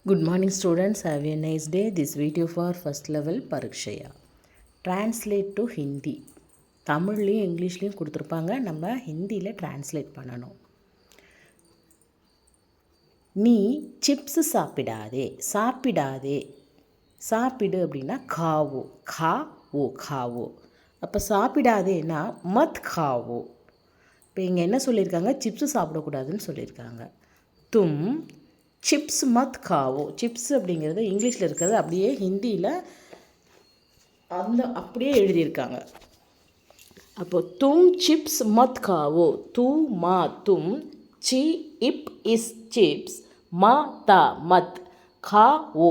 Good morning students, have a nice day. This video for first level Parikshaya. Translate to Hindi. தமிழ்லையும் இங்கிலீஷ்லையும் கொடுத்துருப்பாங்க, நம்ம ஹிந்தியில் translate பண்ணணும். நீ சிப்ஸ் சாப்பிடாதே. சாப்பிடாதே சாப்பிடு அப்படின்னா காவோ, காவோ. அப்போ சாப்பிடாதேன்னா மத் காவோ. இப்போ இங்கே என்ன சொல்லியிருக்காங்க, சிப்ஸு சாப்பிடக்கூடாதுன்னு சொல்லியிருக்காங்க. தும் சிப்ஸ் மத் காவோ. சிப்ஸ் அப்படிங்கிறது இங்கிலீஷில் இருக்கிறது அப்படியே ஹிந்தியில் அப்படியே எழுதியிருக்காங்க. அப்போ தும் சிப்ஸ் மத் காவோ. து மா தும், சி இப் இஸ் சிப்ஸ், மா தா மத், காவோ.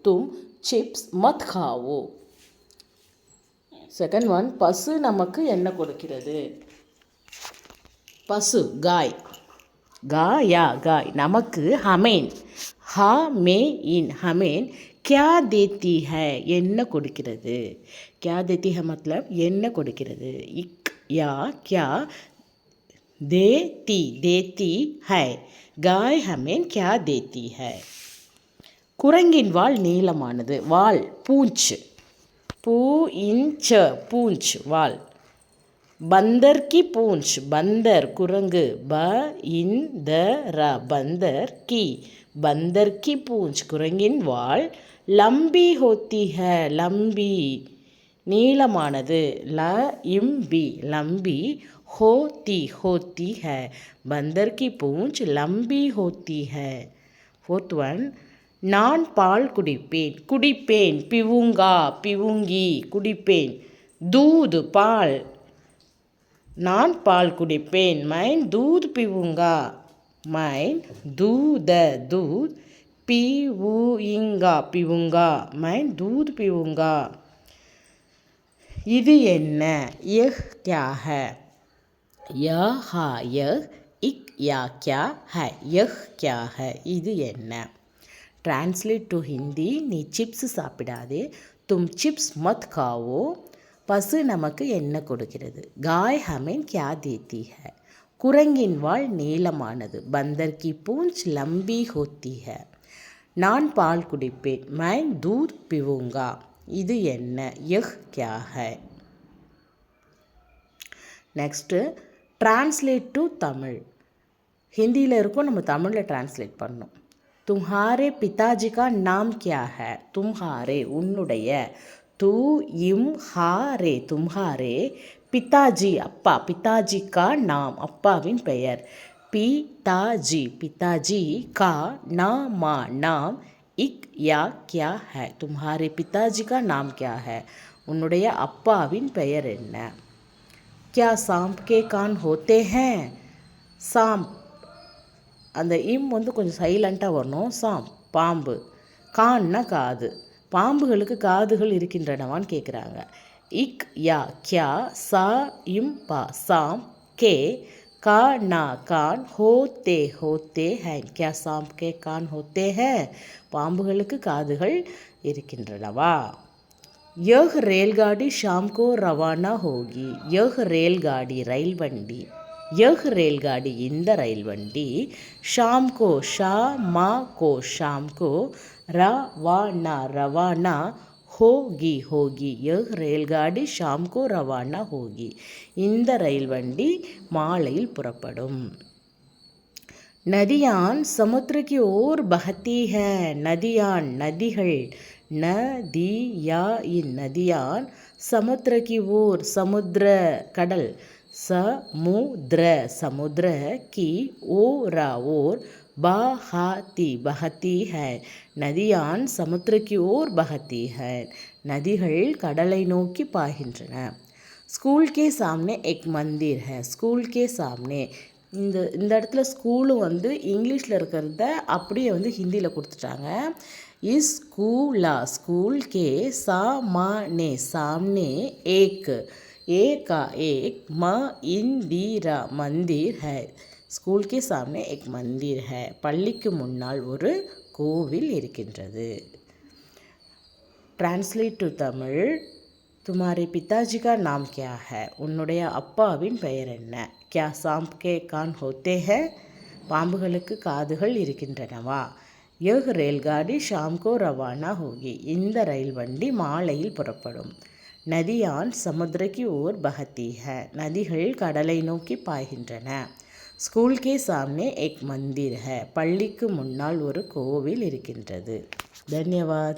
தும் சிப்ஸ் மத் காவோ. செகண்ட் ஒன், பசு நமக்கு என்ன கொடுக்கிறது? பசு காய். गाय நமக்கு हमें, हमें क्या देती है என்ன கொடுக்கிறது? क्या देती है मतलब என்ன கொடுக்கிறது? इक या क्या देती है गाय हमें क्या देती है. குரங்கின் வால் நீளமானது. வால் பூஞ்ச், பூஞ்ச் வால். बंदर की पूंछ, बंदर कुरंग, बंदर की पूंछ कुरंगिन वाल लंबी होती है. लंबी नीलमानது. लंबी होती है. बंदर की पूंछ लंबी होती है. फोर्थ वन, நான் பால் குடிப்பேன். பிவுங்கி குடிப்பேன். दूध பால். நான் பால் குடிப்பேன். மைன் दूध पीऊँगा. மைன் दूध पीऊँगा. மைன் दूध पीऊँगा. இது என்ன? यह क्या है? यह इक या क्या है? यह क्या है? இது என்ன? Translate to Hindi. நீ சிப்ஸ் சாப்பிடாதே. तुम चिप्स मत खाओ. பசு நமக்கு என்ன கொடுக்கிறது? गाय हमें क्या देती है. குரங்கின் வால் நீளமானது. பந்தர் கி பூஞ்ச் லம்பி ஹோத்தி है. நான் பால் குடிப்பேன். मैं दूध पीऊँगा. இது என்ன? यह क्या है? Next translate to Tamil. ஹிந்தியில் இருக்கும், நம்ம தமிழில் டிரான்ஸ்லேட் பண்ணணும். तुम्हारे पिताजी का नाम क्या है? तुम्हारे उन्नुடைய, तू इम हारे तुम्हारे, पिताजी அப்பா, पिताजी का नाम அப்பாவின் பெயர். पिताजी का नाम इक या क्या है. तुम्हारे पिताजी का नाम क्या है? உன்னுடைய அப்பாவின் பெயர் என்ன? क्या सांप के कान होते हैं? सांप அந்த இம் கொஞ்சம் சைலண்ட்டாக வரணும். சாம் பாம்பு, கான்னா காது. பாம்புகளுக்கு காதுகள் இருக்கின்றனவான்னு கேட்குறாங்க. இக் யா கியா சா இம் பா சாம் கே கா நா கான் ஹோத்தே ஹேன். கியா சாம் கே கான் ஹோத்தே ஹேன். பாம்புகளுக்கு காதுகள் இருக்கின்றனவா? यह रेलगाड़ी शाम को रवाना होगी. यह रेलगाड़ी ரயில் வண்டி. यह रेलगाड़ी இந்த ரயில் வண்டி. शाम को शाम को रवाना होगी. यह रेलगाड़ी शाम को रवाना होगी. இந்த ரயில் வண்டி மாலையில் புறப்படும். नदियाँ समुद्र की ओर बहती हैं. नदियाँ नदिகள். नदियाँ समुद्र की ओर समुद्र கடல். समुद्र की ओर बहती है. नदियाँ समुद्र की ओर बहती है. நதிகள் கடலை நோக்கி பாய்கின்றன. ஸ்கூல் के सामने एक मंदिर है. स्कूल के सामने இந்த இடத்துல ஸ்கூலும் இங்கிலீஷில் இருக்கிறத அப்படியே ஹிந்தியில் கொடுத்துட்டாங்க. स्कूल के सामने एक मंदिर है. स्कूल के सामने एक मंदिर है. பள்ளிக்கு முன்னால் ஒரு கோவில் இருக்கின்றது. Translate to Tamil. तुम्हारे पिताजी का नाम क्या है? உன்னுடைய அப்பாவின் பெயர் என்ன? क्या सांप के कान होते हैं? பாம்புகளுக்கு காதுகள் இருக்கின்றனவா? यह रेलगाड़ी शाम को रवाना होगी. இந்த ரயில் வண்டி மாலையில் புறப்படும். நதியான் समुद्र की ओर बहती है. நதிகள் கடலை நோக்கி பாய்கின்றன. ஸ்கூல் के सामने एक मंदिर है. பள்ளிக்கு முன்னால் ஒரு கோவில் இருக்கின்றது. धन्यवाद.